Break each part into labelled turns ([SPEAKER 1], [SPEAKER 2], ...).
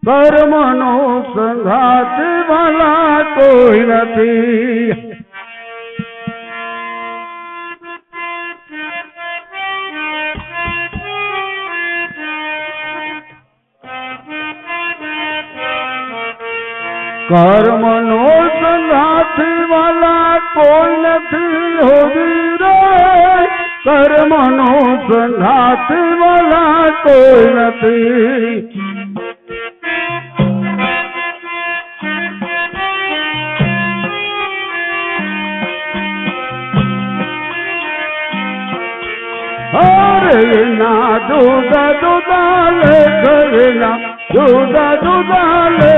[SPEAKER 1] કર્મનો સંઘાત વાલા કોઈ નથી. કર્મનો સંઘાત વાલા કોઈ નથી હો વીરો, કર્મનો સંઘાત વાલા કોઈ નથી. હરે ના જુદા જુદા લે, ઘરના જુદા જુદા લે,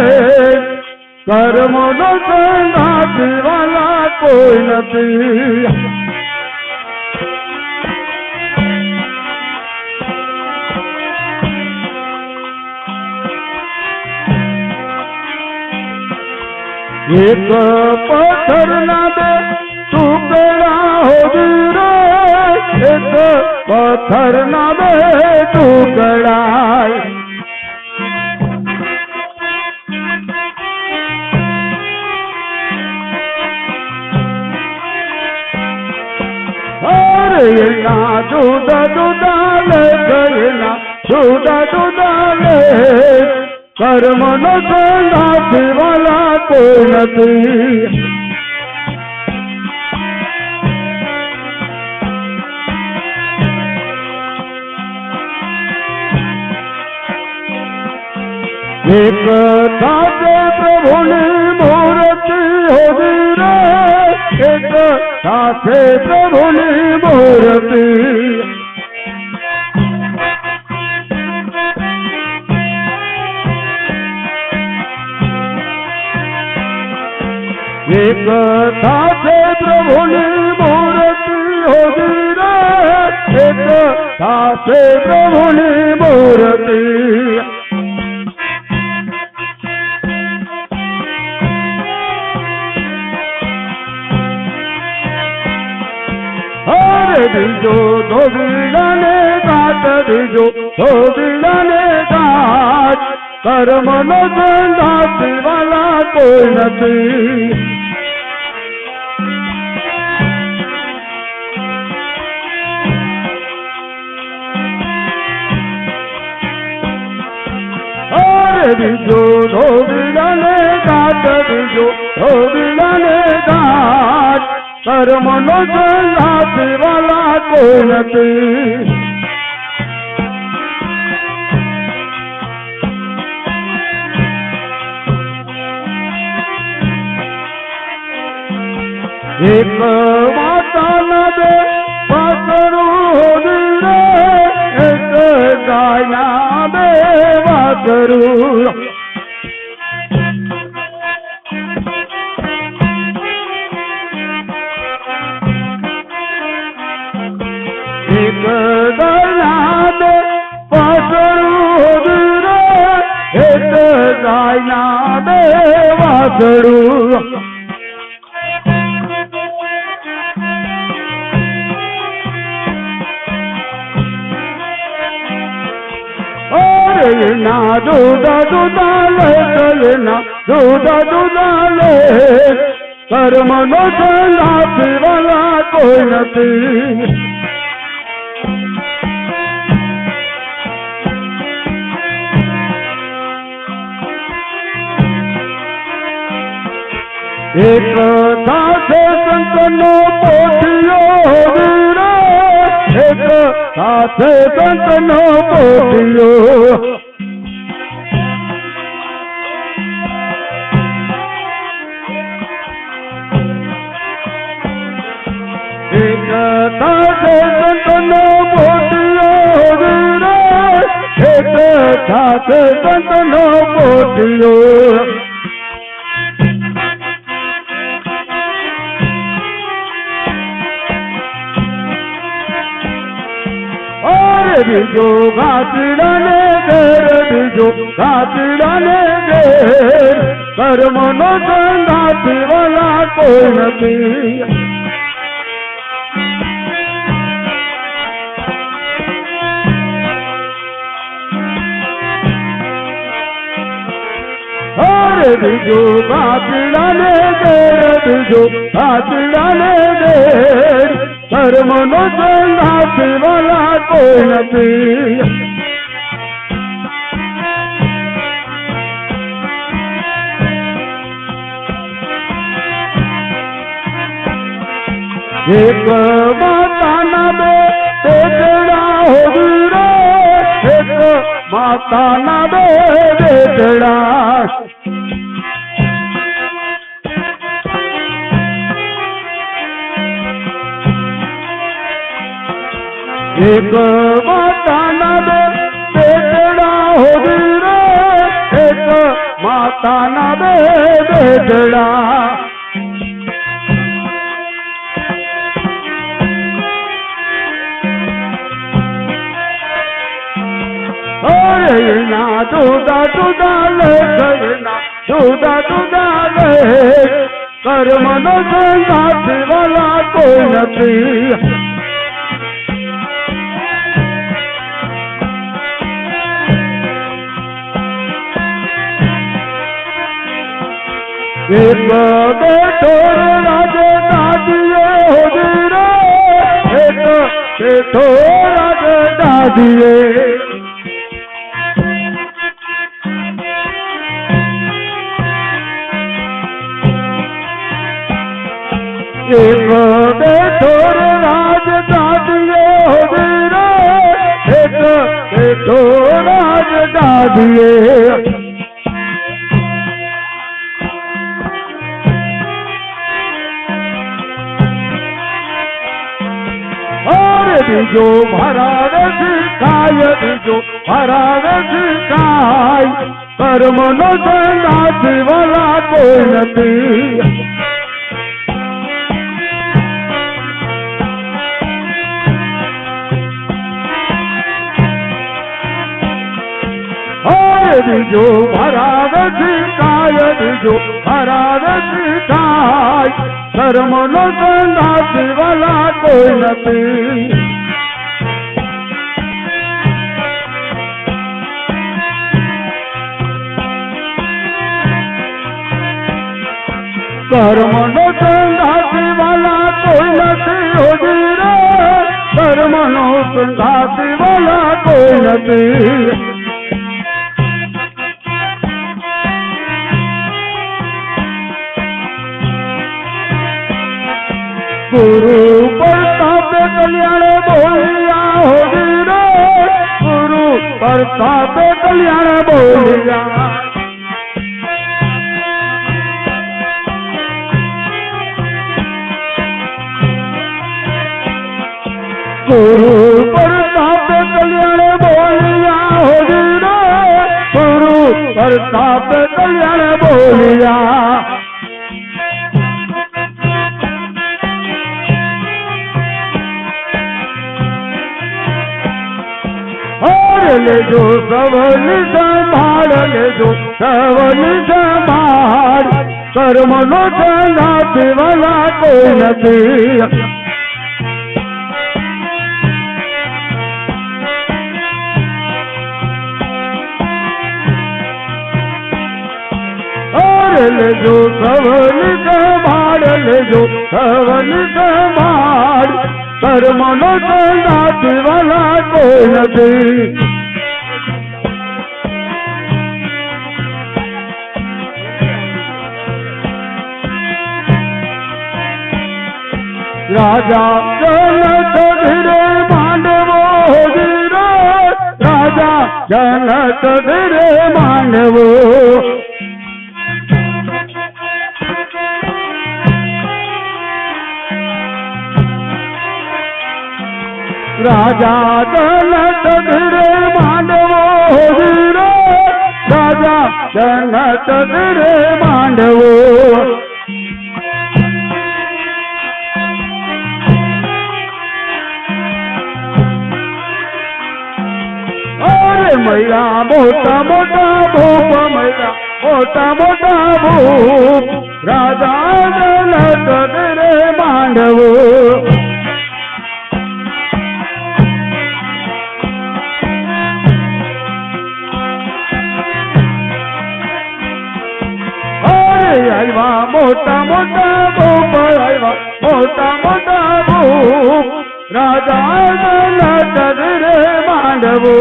[SPEAKER 1] કર્મનો સંઘાત વાલા કોઈ નથી. એક પથ્થરના બે ટુકડા હો વીરો, એક પથ્થરના બે ટુકડા. હરેના જુદા જુદા લે, ઘરના જુદા જુદા લે, કર્મનો સંઘાત વાલા કોઈ નથી. એક સાથે પ્રભુની મૂર્તિ હો વીરો, એક સાથે પ્રભુની મૂર્તિ. એક સાથે પ્રભુની મૂર્તિ હો વીરો, એક સાથે પ્રભુની મૂર્તિ. દીજો ધોબીડાને ઘાટ, દીજો ધોબીડાને ઘાટ, કર્મનો સંઘાત વાલા કોઈ નથી. દીજો ધોબીડાને ઘાટ, દીજો ધોબીડાને ઘાટ, કર્મનો સંઘાત વાલા કોઈ નથી. એક માતાના બે વાસણું હો વીરો, એક ગાયના બે વાસણું. એક ગાયના બે વાસણું હો વીરો, એક ગાયના બે વાસણું. ના જુદા જુદા લે, ઘરના જુદા જુદા લે, કર્મનો સંઘાત વાલા કોઈ નથી. એક સાથે સંતનો પોઠિયો હો વીરો, એક સાથે સંતનો પોઠિયો. એક સાથે સંતનો પોઠિયો હો વીરો, એક સાથે સંતનો પોઠિયો. દીજો ઘાટડાને ઘેર, દીજો ઘાટડાને ઘેર, કર્મનો સંઘાત વાલા કોઈ નથી. બીજો કાચડાને ઘેર બીજો કાચડાને ઘેર કર્મનો સંગાથી વાલા કોઈ નથી. એક માતાના બે બેટડા હોવી રે, એક માતાના બે બેટડા. એક માતાના બે બેટડા હોવી રે, એક માતાના બે બેટડા. ના જુદા જુદા લેખના જુદા જુદા લેખ કર્મનો સંગાથી વાલા કોઈ નથી. એક બેઠો રાજે દાદીએ હોવી રે, એક બેઠો રાજે દાદીએ. એક બેઠો રાજ દાદીએ હોવી રે, એક બેઠો રાજ દાદીએ. બીજો ભરાવે શીખાય, બીજો ભરાવે શીખાય કર્મનો સંગાથી વાલા કોઈ નથી. બીજો ભરાવે શીખાય, બીજો ભરાવે શીખાય કર્મનો સંગાથી વાલા કોઈ નથી. કર્મનો સંગાથી વાલા કોઈ નથી હોજી રે, કર્મનો સંગાથી વાલા કોઈ નથી. ગુરુ પ્રતાપે કલ્યાણ બોલિયા હોવી રે, ગુરુ પ્રતાપે કલ્યાણ બોલિયા. ગુરુ પ્રતાપે કલ્યાણ બોલિયા હોવી રે, ગુરુ પ્રતાપે કલ્યાણ બોલિયા. લેજો સવની સંભાળ, લેજો સવની સંભાળ કર્મનો સંગાથી વાલા કોઈ નથી. લેજો સવની સંભાળ, લેજો સવની સંભાળ કર્મનો સંગાથી વાલા કોઈ નથી. રાજા જનક ધીરે માંડવો હોવી રે, રાજા જનક ધીરે માંડવો. રાજા જનક ધીરે માંડવો હોવી રે, રાજા જનક ધીરે માંડવો. મૈયા મોટા મોટા ભૂપ, મૈયા મોટા મોટા ભૂપ રાજા જનક ધીરે માંડવો. આવ્યા મોટા મોટા ભૂપ આવ્યા મોટા મોટા ભૂપ રાજા દશરથ રે માંડવો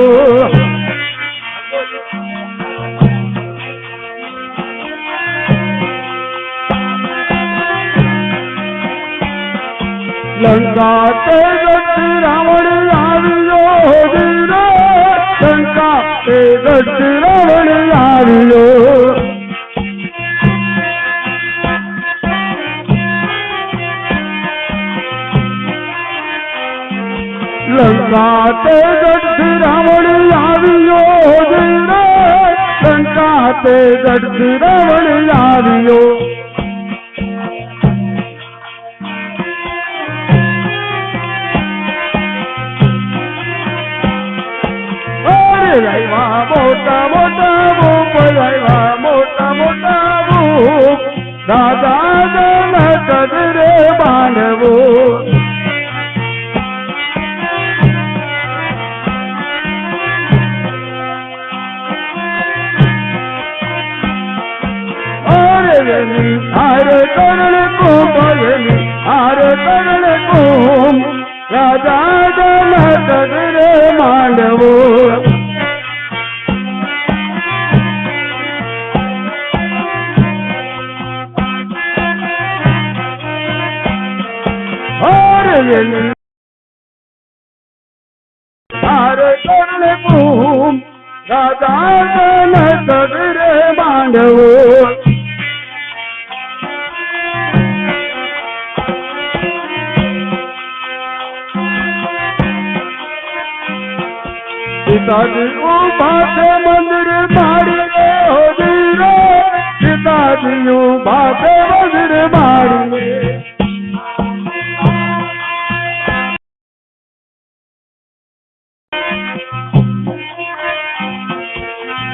[SPEAKER 1] लंका ते गट रावण आवियो वीरो लंका ते गट रावण आवियो लंका ते गट रावण आवियो वीरो लंका ते गट रावण आवियो मोटा मोटा भूप આવ્યા मोटा मोटा भूप राजा दशरथ रे માંડવો आरे करण कुंभ आरे करण कुंभ राजा दशरथ रे માંડવો आरे करण कुंभ राजा दशरथ रे માંડવો पिताजी उभा थे मंदिर मारी रे हो वीरो पिताजी उभा थे मंदिर मारी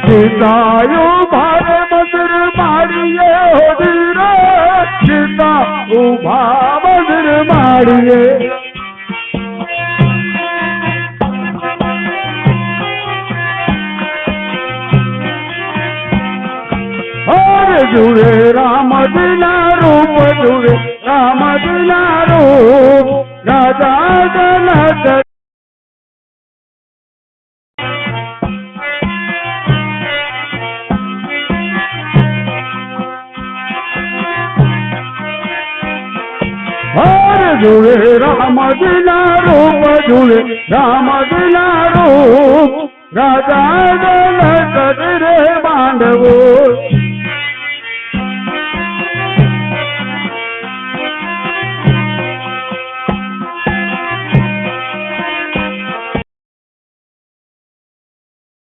[SPEAKER 1] सीतायु भारे मंदिर मारिए हो वीरो सीता उभा मंदिर मारिए और जुड़े राम दिना रूप जुड़े राम दिना रूप राजा दशरथ जुड़े राम दिना रूप जुड़े राम दिना रूप राजा दशरथ रे માંડવો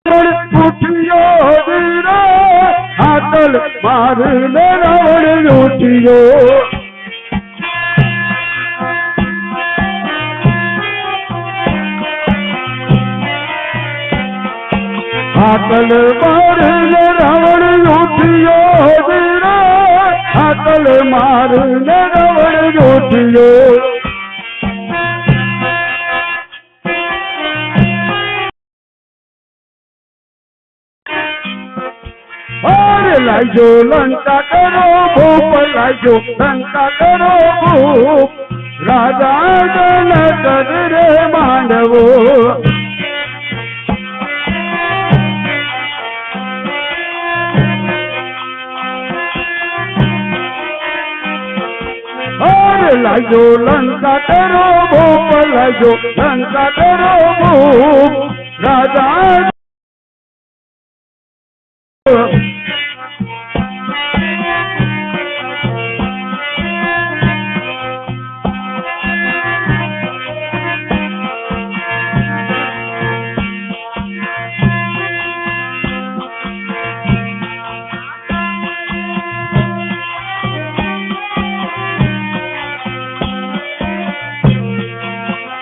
[SPEAKER 1] उठियो वीरो हाथल मारने रावण उठियो हाथल मारने रावण उठियो वीरो हाथल मारने रावण उठियो लाइजो लंका करो भूप लाइजो लंका करो भूप राजा दशरथ रे માંડવો लाइजो लंका करो भूप लाइजो लंका करो भूप राजा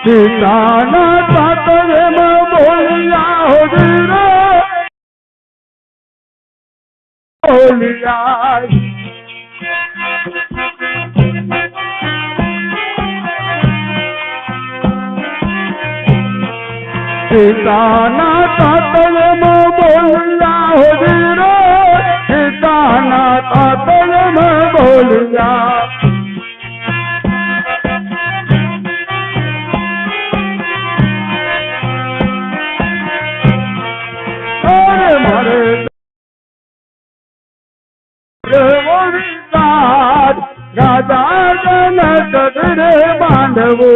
[SPEAKER 1] सीताना सातवे में बोलिया हो वीरो बोलिया सीताना सातवे में बोलिया हो वीरो सीताना सातवे में જોડિયા અરે મારે રાજા જનક રે માંડવો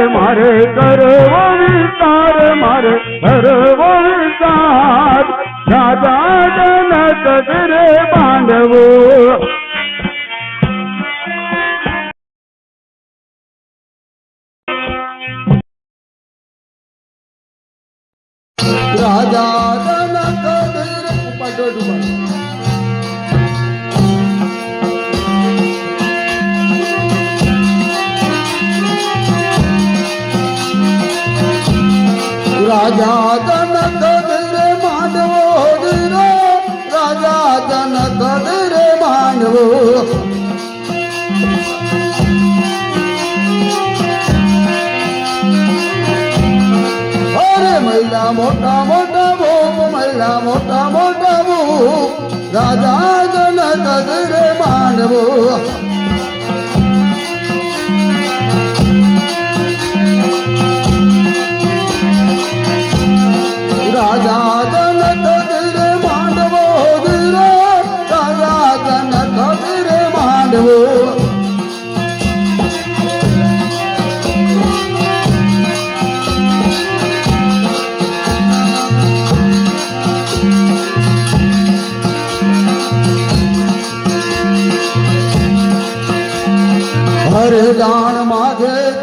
[SPEAKER 1] મારે કરવો વિસ્તાર મારે કરવો વિસ્તાર રાજા જનક રે માંડવો
[SPEAKER 2] રાજા જનક રાજા જનક રે માંડવો ધીરો રાજા જનક રે માંડવો અરે મહિલા મોટા મોટા ભૂપ મહિલા મોટા મોટા ભૂપ રાજા જનક રે માંડવો રાજા જનક રે માંડવો ધીરો રાજા જનક રે માંડવો હરે દાણ માથે